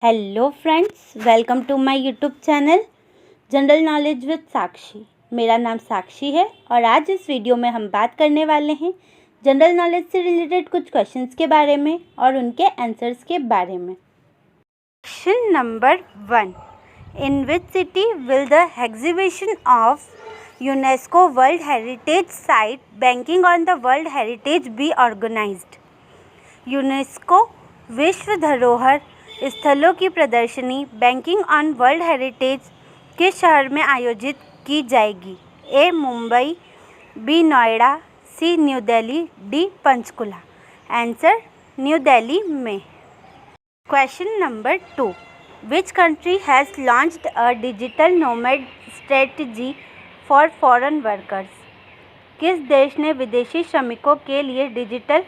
Hello friends, welcome to my YouTube channel general knowledge with Sakshi. मेरा नाम साक्षी है और आज इस वीडियो में हम बात करने वाले हैं जनरल नॉलेज से रिलेटेड कुछ क्वेश्चंस के बारे में और उनके आंसर्स के बारे में। Question number 1, in which city will the exhibition of UNESCO world heritage site banking on the world heritage be organised? UNESCO विश्व धरोहर स्थलों की प्रदर्शनी बैंकिंग ऑन वर्ल्ड हेरिटेज किस शहर में आयोजित की जाएगी? A Mumbai, B Noida, C New Delhi, D Panchkula. Answer New Delhi में। Question number 2, which country has launched a digital nomad strategy for foreign workers? किस देश ने विदेशी श्रमिकों के लिए डिजिटल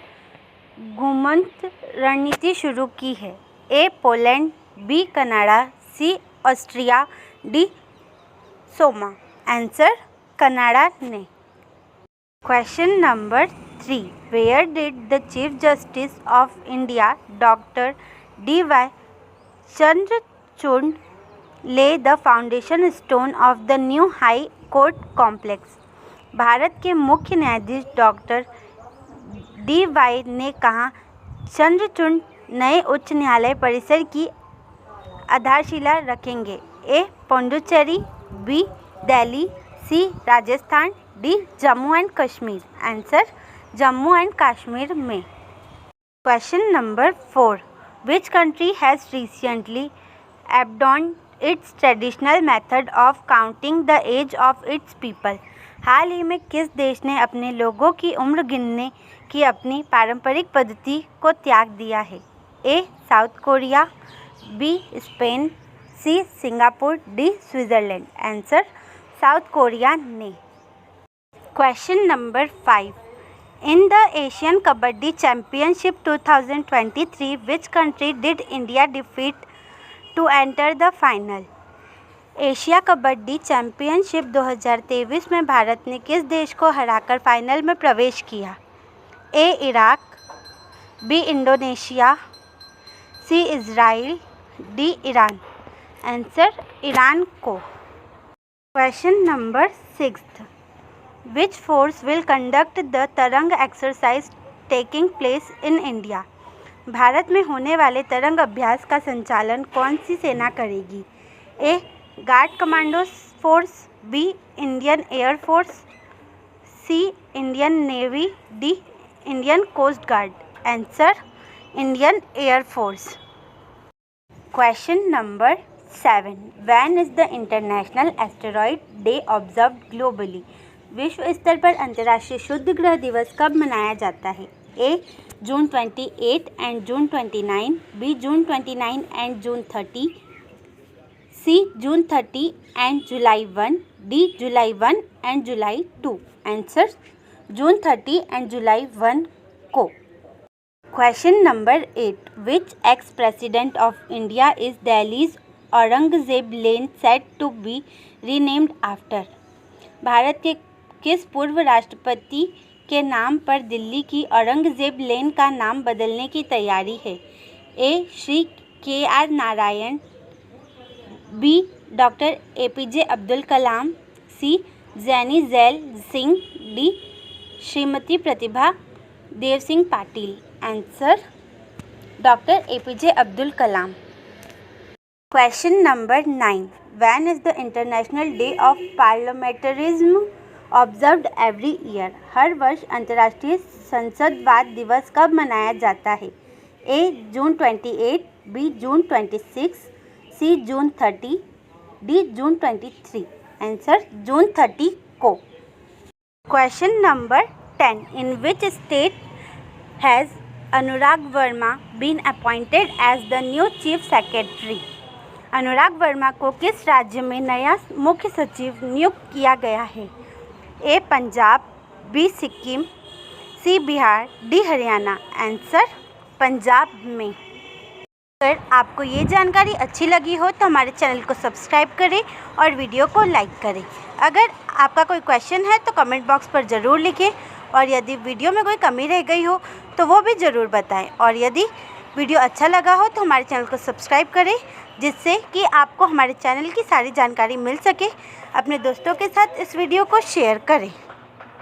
घुमंत रणनीति शुरू की है? A Poland, B Canada, C Austria, D सोमा। आंसर कनाडा ने। Question number 3, where did the chief justice of India doctor D.Y. Chandrachud lay the foundation stone of the new high court complex? भारत के मुख्य न्यायाधीश डॉक्टर D.Y. ने कहा चंद्रचूड़ नए उच्च न्यायालय परिसर की आधारशिला रखेंगे? A Puducherry, B Delhi, C Rajasthan, D Jammu and Kashmir. Answer Jammu and Kashmir में। Question number 4, which country has recently abandoned its traditional method of counting the age of its people? हाल ही में किस देश ने अपने लोगों की उम्र गिनने की अपनी पारंपरिक पद्धति को त्याग दिया है? A South Korea, B Spain, C Singapore, D Switzerland. Answer South Korea ने। Question number 5, in the Asian kabaddi championship 2023 which country did India defeat to enter the final? Asia kabaddi championship 2023 में भारत ने किस देश को हराकर फाइनल में प्रवेश किया? A Iraq, B Indonesia, C Israel, D Iran. Answer Iran को। Question number 6, which force will conduct the Tarang exercise taking place in India? भारत में होने वाले तरंग अभ्यास का संचालन कौन सी सेना करेगी? A guard commando force, B Indian air force, C Indian navy, D Indian coast guard. Answer Indian air force. Question number 7, when is the international asteroid day observed globally? विश्व स्तर पर अंतर्राष्ट्रीय शुद्ध ग्रह दिवस कब मनाया जाता है? A June 28 and June 29, B June 29 and June 30, C June 30 and July 1, D July 1 and July 2। Answer June 30 and July 1 को। Question number 8, which ex president of India is Delhi's Aurangzeb lane set to be renamed after? भारत के किस पूर्व राष्ट्रपति के नाम पर दिल्ली की औरंगजेब लेन का नाम बदलने की तैयारी है? A Shri KR Narayan, B doctor APJ Abdul Kalam, C Giani Zail Singh, D Shrimati Pratibha Dev Singh Patil. Answer doctor APJ Abdul Kalam. Question number 9, when is the international day of parliamentarism observed every year? हर वर्ष अंतर्राष्ट्रीय संसदवाद दिवस कब मनाया जाता है? A June 28, B June 26, C June 30, D June 23। Answer June 30 को। Question number 10, in which state has Anurag Verma been appointed as the new chief secretary? Anurag Verma को किस राज्य में नया मुख्य सचिव नियुक्त किया गया है? ए पंजाब, बी सिक्किम, सी बिहार, डी हरियाणा। आंसर पंजाब में। अगर आपको ये जानकारी अच्छी लगी हो तो हमारे चैनल को सब्सक्राइब करें और वीडियो को लाइक करें। अगर आपका कोई क्वेश्चन है तो कमेंट बॉक्स पर ज़रूर लिखें और यदि वीडियो में कोई कमी रह गई हो तो वो भी ज़रूर बताएं। और यदि वीडियो अच्छा लगा हो तो हमारे चैनल को सब्सक्राइब करें, जिससे कि आपको हमारे चैनल की सारी जानकारी मिल सके। अपने दोस्तों के साथ इस वीडियो को शेयर करें।